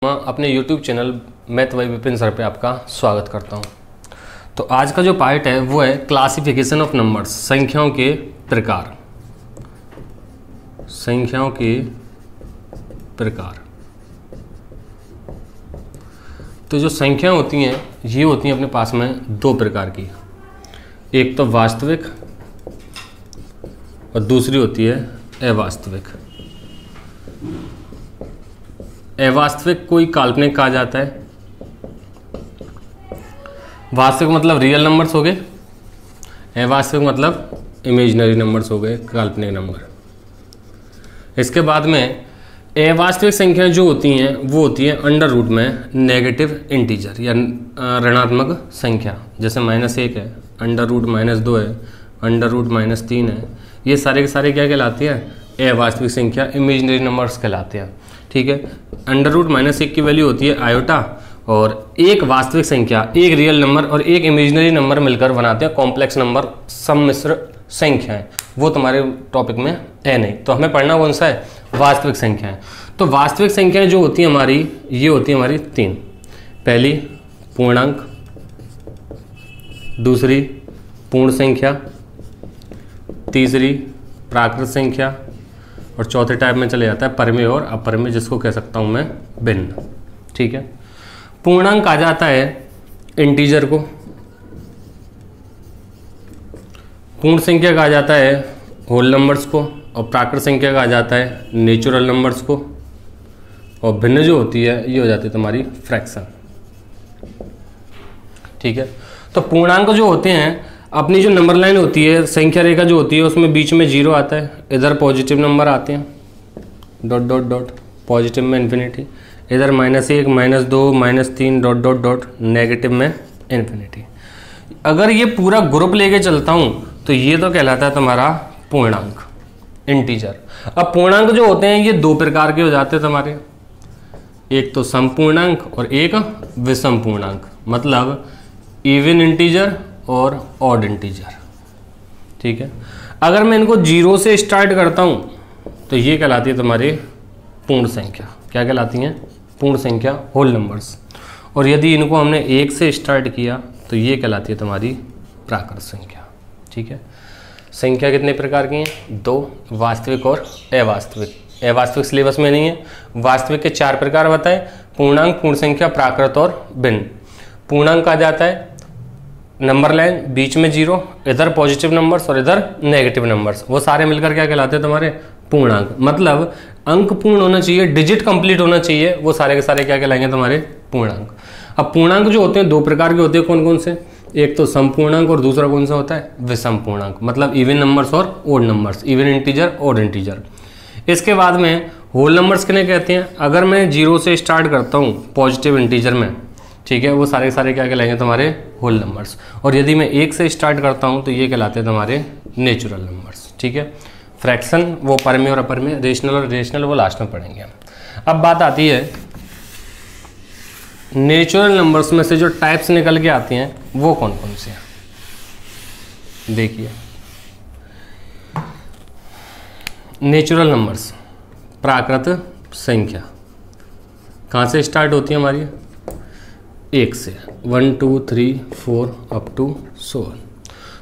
मैं अपने YouTube channel math bye Vipin sir पे आपका स्वागत करता हूँ। तो आज का जो पार्ट है वो है क्लासिफिकेशन ऑफ नंबर्स, संख्याओं के प्रकार। संख्याओं के प्रकार। तो जो संख्या होती हैं ये होती हैं अपने पास में दो प्रकार की, एक तो वास्तविक और दूसरी होती है अवास्तविक। अवास्तविक कोई काल्पनिक कहा जाता है, वास्तविक मतलब रियल नंबर्स हो गए, अवास्तविक मतलब इमेजिनरी नंबर्स हो गए, काल्पनिक नंबर। इसके बाद में अवास्तविक संख्याएं जो होती हैं वो होती हैं अंडर रूट में नेगेटिव इंटीजर या ऋणात्मक संख्या। जैसे -1 है, अंडर रूट -2 है, अंडर रूट -3 है। ये सारे के सारे क्या कहलाते हैं? अवास्तविक संख्या, इमेजिनरी नंबर्स कहलाते हैं। ठीक है, अंडर रूट -1 की वैल्यू होती है आयोटा, और एक वास्तविक संख्या, एक रियल नंबर और एक इमेजिनरी नंबर मिलकर बनाते हैं कॉम्प्लेक्स नंबर, सम्मिश्र संख्याएं। वो तुम्हारे टॉपिक में है नहीं, तो हमें पढ़ना कौन सा है? वास्तविक संख्याएं। तो वास्तविक संख्याएं जो होती हैं हमारी, ये होती है हमारी 3। पहली पूर्णांक, दूसरी पूर्ण संख्या, तीसरी प्राकृत संख्या, और चौथे टाइप में चले जाता है परमेय और अपरमेय, जिसको कह सकता हूं मैं भिन्न। ठीक है, पूर्णांक आ जाता है इंटीजर को, पूर्ण संख्या कहा जाता है होल नंबर्स को, और प्राकृत संख्या कहा जाता है नेचुरल नंबर्स को, और भिन्न जो होती है ये हो जाती है तुम्हारी फ्रैक्शन। ठीक है, तो पूर्णांक जो होते हैं, अपनी जो नंबर लाइन होती है, संख्या रेखा जो होती है, उसमें बीच में 0 आता है, इधर पॉजिटिव नंबर आते हैं, डॉट डॉट डॉट, पॉजिटिव में इन्फिनिटी, इधर -1 -2 -3 डॉट डॉट डॉट, नेगेटिव में इन्फिनिटी। अगर ये पूरा ग्रुप लेके चलता हूँ तो ये तो कहलाता है तुम्हारा पूर्णांक, इंटीजर। अब पूर्णांक जो होते हैं ये दो प्रकार के हो जाते हैं तुम्हारे, एक तो समपूर्णांक और एक विषम पूर्णांक, मतलब इवन इंटीजर और ऑड इंटीजर। ठीक है, अगर मैं इनको 0 से स्टार्ट करता हूं तो ये कहलाती है तुम्हारी पूर्ण संख्या। क्या कहलाती हैं? पूर्ण संख्या, होल नंबर्स। और यदि इनको हमने 1 से स्टार्ट किया तो ये कहलाती है तुम्हारी प्राकृत संख्या। ठीक है, संख्या कितने प्रकार की हैं? 2, वास्तविक और अवास्तविक। अवास्तविक सिलेबस में नहीं है। वास्तविक के 4 प्रकार बताए, पूर्णांक, पूर्ण संख्या, प्राकृत और भिन्न। पूर्णांक आ जाता है नंबर लाइन, बीच में 0, इधर पॉजिटिव नंबर्स और इधर नेगेटिव नंबर्स, वो सारे मिलकर क्या कहलाते हैं तुम्हारे? पूर्णांक। मतलब अंक पूर्ण होना चाहिए, डिजिट कंप्लीट होना चाहिए, वो सारे के सारे क्या कहलाएंगे तुम्हारे? पूर्णांक। अब पूर्णांक जो होते हैं दो प्रकार के होते हैं, कौन कौन से? एक तो समपूर्णांक और दूसरा कौन सा होता है? विषम पूर्णांक, मतलब इवन नंबर्स और odd numbers, even integer, odd integer. इसके बाद में होल नंबर्स किन्हें कहते हैं? अगर मैं 0 से स्टार्ट करता हूँ पॉजिटिव इंटीजर में, ठीक है, वो सारे सारे क्या कहलाएंगे तुम्हारे? Whole numbers. और यदि मैं 1 से स्टार्ट करता हूँ तो ये कहलाते हैं तुम्हारे नेचुरल नंबर्स। ठीक है, फ्रैक्शन वो परमेय और अपरमेय, रेशनल और रेशनल वो लास्ट में पढ़ेंगे हम। अब बात आती है नेचुरल नंबर्स में से जो टाइप्स निकल के आती हैं वो कौन कौन से हैं? देखिए, नेचुरल नंबर्स, प्राकृत संख्या कहाँ से स्टार्ट होती है हमारी? 1 से, 1 2 3 4 अप टू 100।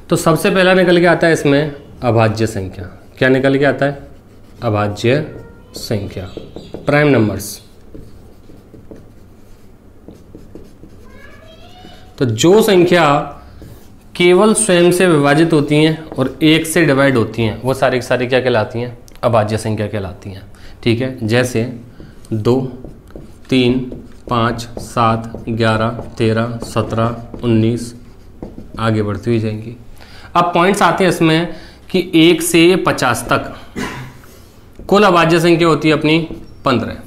तो सबसे पहला निकल के आता है इसमें अभाज्य संख्या। क्या निकल के आता है? अभाज्य संख्या, प्राइम नंबर्स। तो जो संख्या केवल स्वयं से विभाजित होती हैं और 1 से डिवाइड होती हैं वो सारी की सारी क्या कहलाती हैं? अभाज्य संख्या कहलाती हैं। ठीक है, जैसे 2 3 5 7 11 13 17 19 आगे बढ़ती हुई जाएंगी। अब पॉइंट्स आते हैं इसमें कि 1 से 50 तक कुल अभाज्य संख्या होती है अपनी 15।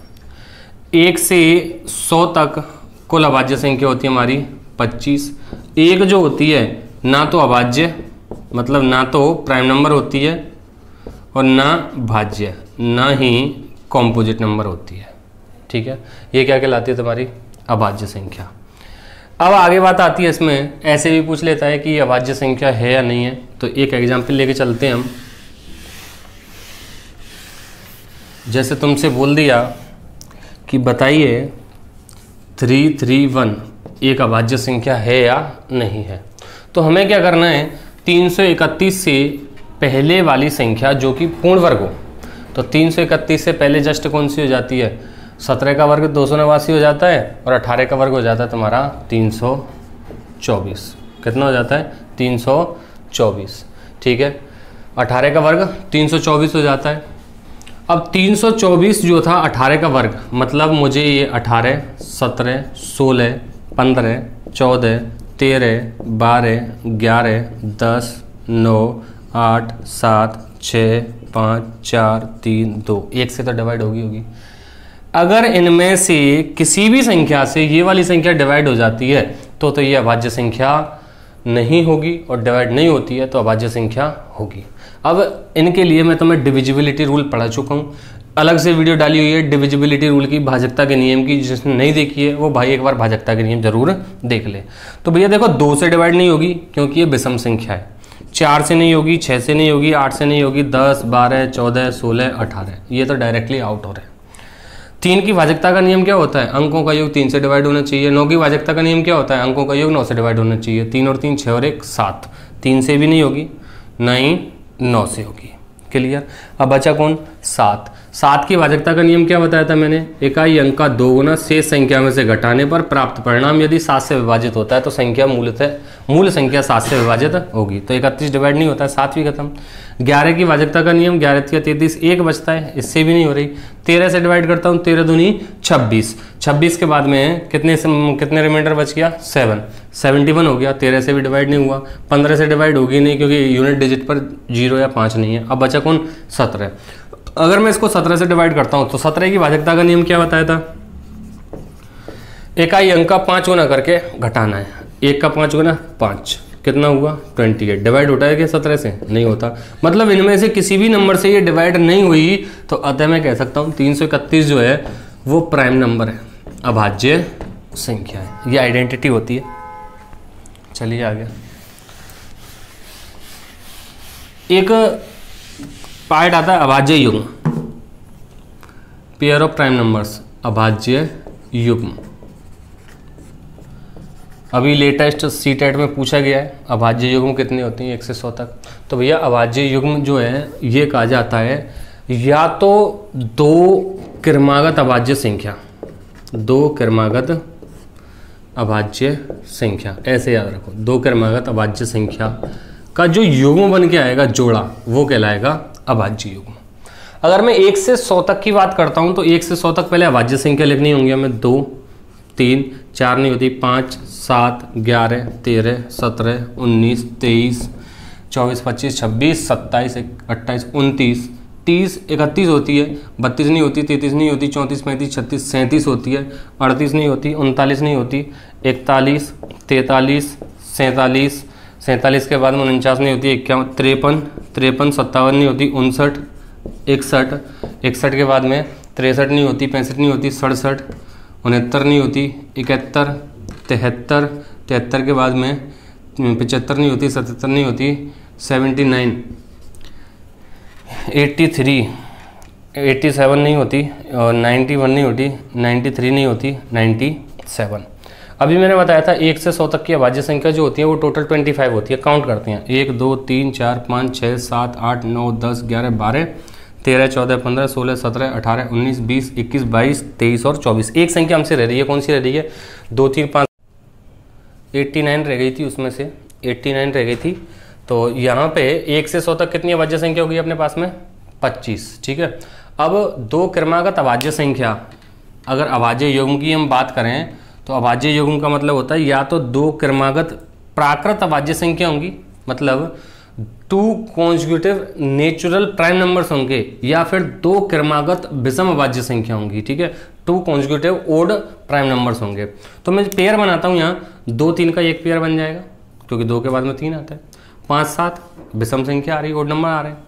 1 से 100 तक कुल अभाज्य संख्या होती है हमारी 25। एक जो होती है ना तो अभाज्य, मतलब ना तो प्राइम नंबर होती है और ना भाज्य, ना ही कॉम्पोजिट नंबर होती है। ठीक है, ये क्या कहलाती है तुम्हारी? अभाज्य संख्या। अब आगे बात आती है इसमें, ऐसे भी पूछ लेता है कि ये अभाज्य संख्या है या नहीं है। तो एक एग्जाम्पल लेके चलते हैं हम। जैसे तुमसे बोल दिया कि बताइए 331 एक अभाज्य संख्या है या नहीं है। तो हमें क्या करना है, 331 से पहले वाली संख्या जो कि पूर्ण वर्ग हो, तो 331 से पहले जस्ट कौन सी हो जाती है, 17 का वर्ग 289 हो जाता है और 18 का वर्ग हो जाता है तुम्हारा 324। कितना हो जाता है, 324। ठीक है, 18 का वर्ग 324 हो जाता है। अब 324 जो था 18 का वर्ग, मतलब मुझे ये 18, 17, 16, 15, 14, 13, 12, 11, 10, 9, 8, 7, 6, 5, 4, 3, 2, एक से तो डिवाइड होगी। अगर इनमें से किसी भी संख्या से ये वाली संख्या डिवाइड हो जाती है तो ये अभाज्य संख्या नहीं होगी, और डिवाइड नहीं होती है तो अभाज्य संख्या होगी। अब इनके लिए मैं तुम्हें डिविजिबिलिटी रूल पढ़ा चुका हूँ, अलग से वीडियो डाली हुई है डिविजिबिलिटी रूल की, भाजकता के नियम की। जिसने नहीं देखी है वो भाई एक बार भाजकता के नियम जरूर देख ले। तो भैया देखो 2 से डिवाइड नहीं होगी क्योंकि ये विषम संख्या है, 4 से नहीं होगी, 6 से नहीं होगी, 8 से नहीं होगी, 10, 12, 14, 16, 18 ये तो डायरेक्टली आउट हो रहे हैं। 3 की भाजकता का नियम क्या होता है, अंकों का योग 3 से डिवाइड होना चाहिए। 9 की भाजकता का नियम क्या होता है, अंकों का योग 9 से डिवाइड होना चाहिए। 3 और 3 6 और 1 7, 3 से भी नहीं होगी, ना ही 9 से होगी। क्लियर। अब बचा कौन, 7। 7 की भाजकता का नियम क्या बताया था मैंने, इकाई अंक का 2 गुना शेष संख्या में से घटाने पर प्राप्त परिणाम यदि 7 से विभाजित होता है तो संख्या मूल संख्या 7 से विभाजित होगी। तो 31 डिवाइड नहीं होता है, 7 भी खत्म। 11 की भाजकता का नियम, 11 का 33, 1 बचता है, इससे भी नहीं हो रही। 13 से डिवाइड करता हूँ, 13 दूनी 26, 26 के बाद में कितने रिमाइंडर बच गया, 7, 71 हो गया। 13 से भी डिवाइड नहीं हुआ, 15 से डिवाइड होगी नहीं क्योंकि यूनिट डिजिट पर 0 या 5 नहीं है। अब बचा कौन, 17। अगर मैं इसको 17 से डिवाइड करता हूं तो 17 की भाजकता का नियम क्या बताया था, इकाई अंक का 5 गुना करके घटाना है। 1 का 5 गुना 5 कितना हुआ, 28। डिवाइड होता है क्या 17 से, नहीं होता। मतलब इनमें से किसी भी नंबर से ये डिवाइड नहीं हुई तो अतः मैं कह सकता हूं 331 जो है वो प्राइम नंबर है, अभाज्य संख्या है, ये आइडेंटिटी होती है। चलिए आगे एक पार्ट आता है अभाज्य युग्म, पेयर ऑफ प्राइम नंबर्स, अभाज्य युग्म। अभी लेटेस्ट सीटेट में पूछा गया है अभाज्य युग्म कितने होते हैं 1 से 100 तक। तो भैया अभाज्य युग्म जो है ये कहा जाता है या तो 2 क्रमागत अभाज्य संख्या, 2 क्रमागत अभाज्य संख्या, ऐसे याद रखो, 2 क्रमागत अभाज्य संख्या का जो युग्म बन के आएगा जोड़ा वो कहलाएगा अभाज्य युग्म। अगर मैं 1 से 100 तक की बात करता हूं तो 1 से 100 तक पहले अभाज्य संख्या लिखनी होंगी हमें, 2, 3, 4 नहीं होती, 5, 7, 11, 13, 17, 19, 23, 24, 25, 26, 27, 28, 29, 30, 31 होती है, 32 नहीं होती, 33 नहीं होती, 34, 35, 36, 37 होती है, 38 नहीं होती, 39 नहीं होती, 41, 43, 47, 47 के बाद में 49 नहीं होती, 51, 53, 57 नहीं होती, 59, 61, 61 के बाद में 63 नहीं होती, 65 नहीं होती, 67, 69 नहीं होती, 71, 73, 73 के बाद में 75 नहीं होती, 77 नहीं होती, 79, 83, 87 नहीं होती, और 91 नहीं होती, 93 नहीं होती, 97। अभी मैंने बताया था 1 से 100 तक की अभाज्य संख्या जो होती है वो टोटल 25 होती है। काउंट करते हैं, 1, 2, 3, 4, 5, 6, 7, 8, 9, 10, 11, 12, 13, 14, 15, 16, 17, 18, 19, 20, 21, 22, 23 और 24। एक संख्या हमसे रह रही है, कौन सी रह रही है, 2, 3, 5, 89 रह गई थी, उसमें से 89 रह गई थी। तो यहाँ पे 1 से 100 तक कितनी अभाज्य संख्या होगी अपने पास में, 25। ठीक है। अब 2 क्रमागत अभाज्य संख्या, अगर अभाज्य युग्म की हम बात करें तो अभाज्य युग्म का मतलब होता है या तो 2 क्रमागत प्राकृत अभाज्य संख्या होंगी, मतलब 2 कॉन्जुगेटिव नेचुरल प्राइम नंबर्स होंगे, या फिर 2 क्रमागत विषम अभाज्य संख्या होंगी। ठीक है, 2 कॉन्जुगेटिव ओड प्राइम नंबर्स होंगे। तो मैं पेयर बनाता हूँ यहाँ, 2, 3 का एक पेयर बन जाएगा क्योंकि 2 के बाद में 3 आता है। 5, 7 विषम संख्या आ रही है, ओड नंबर आ रहे हैं।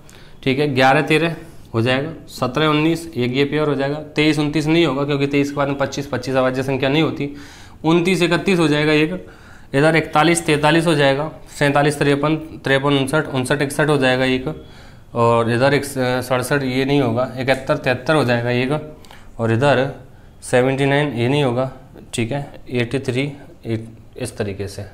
ठीक है, 11, 13 हो जाएगा, 17, 19 एक ये पेयर हो जाएगा, 23, 29 नहीं होगा क्योंकि 23 के बाद में 25, 25 अभाज्य संख्या नहीं होती। 29, 31 हो जाएगा एक, इधर 41, 43 हो जाएगा, 47, 53, 53, 59, 61 हो जाएगा एक, और इधर 67 ये नहीं होगा, 71, 73 हो जाएगा एक, और इधर 79 ये नहीं होगा, ठीक है, 83 इस तरीके से।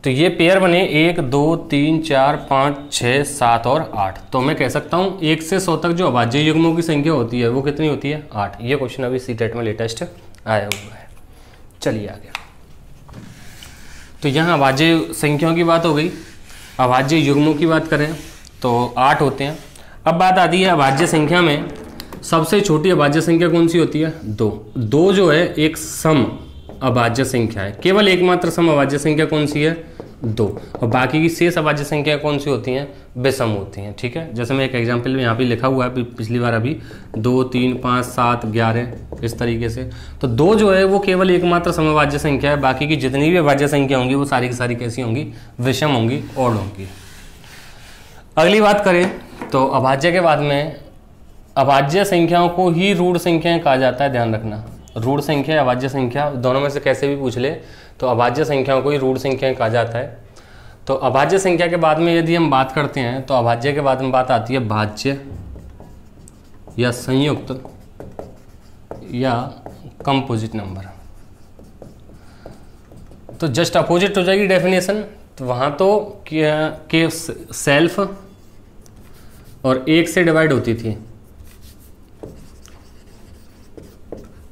तो ये पेयर बने 1 2 3 4 5 6 7 और 8। तो मैं कह सकता हूँ 1 से 100 तक जो अभाज्य युग्मों की संख्या होती है वो कितनी होती है? 8। ये क्वेश्चन अभी सीटेट में लेटेस्ट आया हुआ है। चलिए आगे। तो यहाँ अभाज्य संख्याओं की बात हो गई। अभाज्य युग्मों की बात करें तो 8 होते हैं। अब बात आती है अभाज्य संख्या में सबसे छोटी अभाज्य संख्या कौन सी होती है? 2। 2 जो है एक सम अभाज्य संख्या है। केवल एकमात्र सम अभाज्य संख्या कौन सी है? 2। और बाकी की शेष अभाज्य संख्या कौन सी होती हैं? विषम होती हैं। ठीक है, जैसे मैं एक एग्जांपल यहाँ पे लिखा हुआ है पिछली बार अभी 2 3 5 7 11 इस तरीके से। तो 2 जो है वो केवल एकमात्र समअभाज्य संख्या है। बाकी की जितनी भी अभाज्य संख्या होंगी वो सारी की सारी कैसी होंगी? विषम होंगी, ओड होंगी। अगली बात करें तो अभाज्य के बाद में अभाज्य संख्याओं को ही रूढ़ संख्याएं कहा जाता है। ध्यान रखना, रूढ़ संख्या अभाज्य संख्या दोनों में से कैसे भी पूछ ले तो अभाज्य संख्याओं को ही रूढ़ संख्याएं कहा जाता है। तो अभाज्य संख्या के बाद में यदि हम बात करते हैं तो अभाज्य के बाद में बात आती है भाज्य या संयुक्त या कंपोजिट नंबर। तो जस्ट अपोजिट हो जाएगी डेफिनेशन। तो वहां तो के सेल्फ और 1 से डिवाइड होती थी,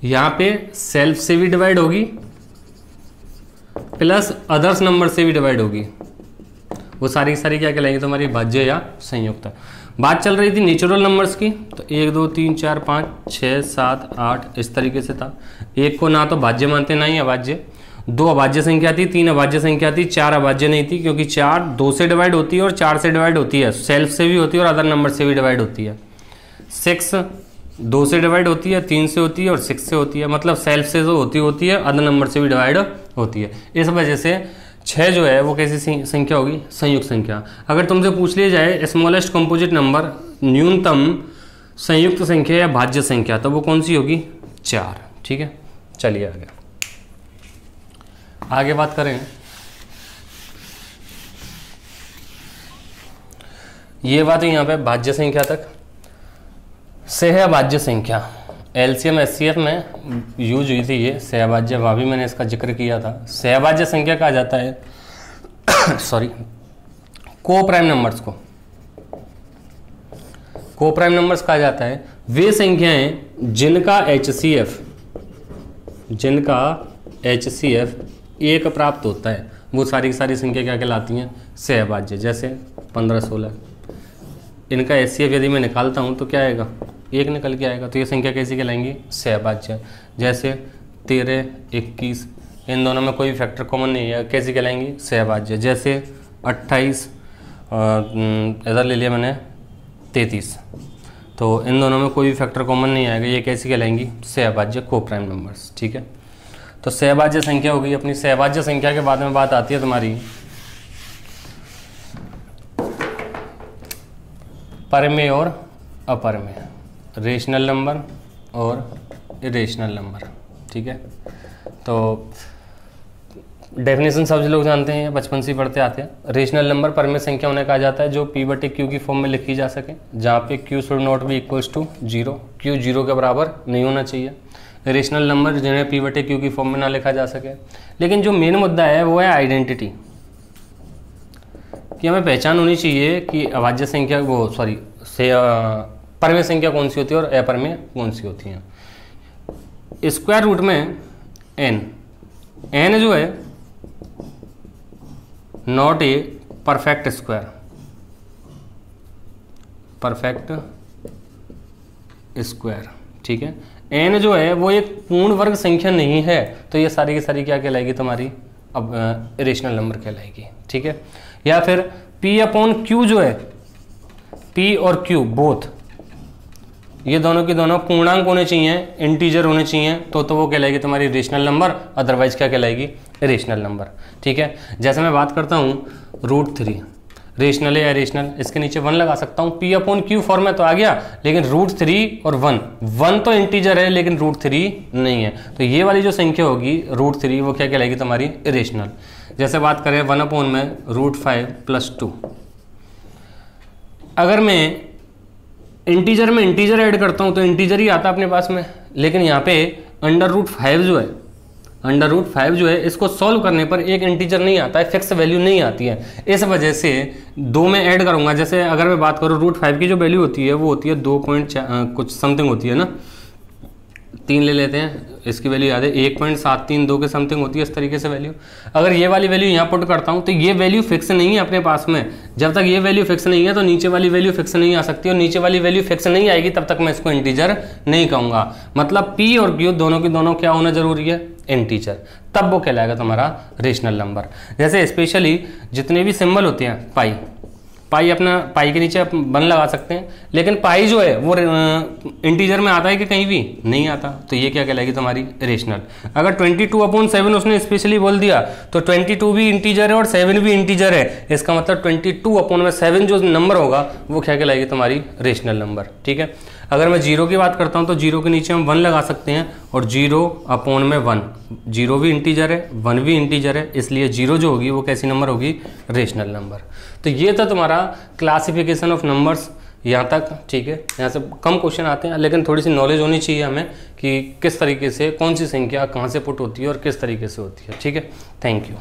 यहां पे सेल्फ से भी डिवाइड होगी प्लस अदर्स नंबर से भी डिवाइड होगी। वो सारी की सारी क्या कहलाएंगी तुम्हारी? भाज्य या संयुक्त। बात चल रही थी नेचुरल नंबर्स की। तो 1 2 3 4 5 6 7 8 इस तरीके से था। 1 को ना तो भाज्य मानते ना ही अभाज्य। 2 अभाज्य संख्या थी, 3 अभाज्य संख्या थी, 4 अभाज्य नहीं थी, क्योंकि 4 2 से डिवाइड होती है और 4 से डिवाइड होती है, सेल्फ से भी होती है और अदर नंबर से भी डिवाइड होती है। 6 2 से डिवाइड होती है, 3 से होती है और 6 से होती है। मतलब सेल्फ से जो होती है अदर नंबर से भी डिवाइड होती है। इस वजह से 6 जो है वो कैसी संख्या होगी? संयुक्त संख्या। अगर तुमसे पूछ लिया जाए स्मॉलेस्ट कंपोजिट नंबर, न्यूनतम संयुक्त संख्या या भाज्य संख्या, तो वो कौन सी होगी? 4। ठीक है, चलिए आगे बात करें। ये बात है यहाँ पे भाज्य संख्या तक। सहअभाज्य संख्या एलसीएम एचसीएफ में यूज हुई थी ये सहअभाज्य, वहाँ भी मैंने इसका जिक्र किया था। सहअभाज्य संख्या कहा जाता है सॉरी को प्राइम नंबर्स को को प्राइम नंबर्स कहा जाता है। वे संख्याएं जिनका HCF 1 प्राप्त होता है, वो सारी की सारी संख्या क्या कहलाती हैं? सहअभाज्य। जैसे 15 16 इनका HCF यदि मैं निकालता हूं तो क्या आएगा? 1 निकल के आएगा। तो ये संख्या कैसी कहलाएंगी? सहअभाज्य। जैसे 13 21 इन दोनों में कोई फैक्टर कॉमन नहीं है, कैसी कहलाएंगी? सहअभाज्य। जैसे 28 इधर ले लिया मैंने 33, तो इन दोनों में कोई भी फैक्टर कॉमन नहीं आएगा, ये कैसी कहलाएंगी? सहअभाज्य, को प्राइम नंबर्स। ठीक है, तो सहअभाज्य संख्या हो गई अपनी। सहअभाज्य संख्या के बाद में बात आती है तुम्हारी परमेय और अपरमेय, रेशनल नंबर और इरेशनल नंबर। ठीक है, तो डेफिनेशन सब लोग जानते हैं, बचपन से ही पढ़ते आते हैं। रेशनल नंबर परमेय संख्या उन्हें कहा जाता है जो P/Q की फॉर्म में लिखी जा सके, जहाँ पे Q should not be equals to 0, Q 0 के बराबर नहीं होना चाहिए। रेशनल नंबर जिन्हें P/Q की फॉर्म में ना लिखा जा सके। लेकिन जो मेन मुद्दा है वो है आइडेंटिटी, कि हमें पहचान होनी चाहिए कि अभाज्य संख्या परमेय संख्या कौन सी होती है और अपरमेय कौन सी होती है। स्क्वायर रूट में n जो है नॉट ए परफेक्ट स्क्वायर, ठीक है। n जो है वो एक पूर्ण वर्ग संख्या नहीं है, तो ये सारी की सारी क्या कहलाएगी तुम्हारी? अब इरेशनल नंबर कहलाएगी। ठीक है, या फिर P/Q जो है, P और Q बोथ, ये दोनों की दोनों पूर्णांक होने चाहिए, इंटीजर होने चाहिए, तो वो कहलाएगी तुम्हारी रेशनल नंबर, अदरवाइज क्या कहलाएगी? Rational number. ठीक है, जैसे मैं बात करता हूँ √3 रेशनल है या रेशनल, इसके नीचे 1 लगा सकता हूँ। P/Q फॉर्म में तो आ गया, लेकिन √3 और 1 तो इंटीजर है लेकिन √3 नहीं है, तो ये वाली जो संख्या होगी √3 वो क्या कहलाएगी तुम्हारी? इरेशनल। जैसे बात करें 1 में √5 + 2, अगर मैं इंटीजर में इंटीजर ऐड करता हूं तो इंटीजर ही आता अपने पास में, लेकिन यहाँ पे √5 जो है √5 जो है इसको सॉल्व करने पर एक इंटीजर नहीं आता है, फिक्स वैल्यू नहीं आती है। इस वजह से 2 में ऐड करूंगा। जैसे अगर मैं बात करूँ √5 की जो वैल्यू होती है वो होती है 2 कुछ समथिंग होती है ना, 3 ले लेते हैं, इसकी वैल्यू याद है 1.732 के समथिंग होती है इस तरीके से वैल्यू। अगर ये वाली वैल्यू यहाँ पुट करता हूँ तो ये वैल्यू फिक्स नहीं है अपने पास में। जब तक ये वैल्यू फिक्स नहीं है तो नीचे वाली वैल्यू फिक्स नहीं आ सकती, और नीचे वाली वैल्यू फिक्स नहीं आएगी तब तक मैं इसको इंटीजर नहीं कहूँगा। मतलब P और Q दोनों की दोनों क्या होना जरूरी है, इंटीजर, तब वो कहलाएगा तुम्हारा रेशनल नंबर। जैसे स्पेशली जितने भी सिंबल होते हैं, पाई अपना पाई के नीचे आप 1 लगा सकते हैं, लेकिन पाई जो है वो इंटीजर में आता है कि कहीं भी नहीं आता, तो ये क्या कहलाएगी तुम्हारी रेशनल। अगर 22/7 उसने स्पेशली बोल दिया तो 22 भी इंटीजर है और 7 भी इंटीजर है, इसका मतलब 22/7 जो नंबर होगा वो क्या कहलाएगी तुम्हारी रेशनल नंबर। ठीक है, अगर मैं 0 की बात करता हूँ तो 0 के नीचे हम 1 लगा सकते हैं, और 0/1, 0 भी इंटीजर है 1 भी इंटीजर है, इसलिए 0 जो होगी वो कैसी नंबर होगी, रेशनल नंबर। तो ये था तुम्हारा क्लासिफिकेशन ऑफ नंबर्स यहाँ तक। ठीक है, यहाँ से कम क्वेश्चन आते हैं, लेकिन थोड़ी सी नॉलेज होनी चाहिए हमें कि किस तरीके से कौन सी संख्या कहाँ से पुट होती है और किस तरीके से होती है। ठीक है, थैंक यू।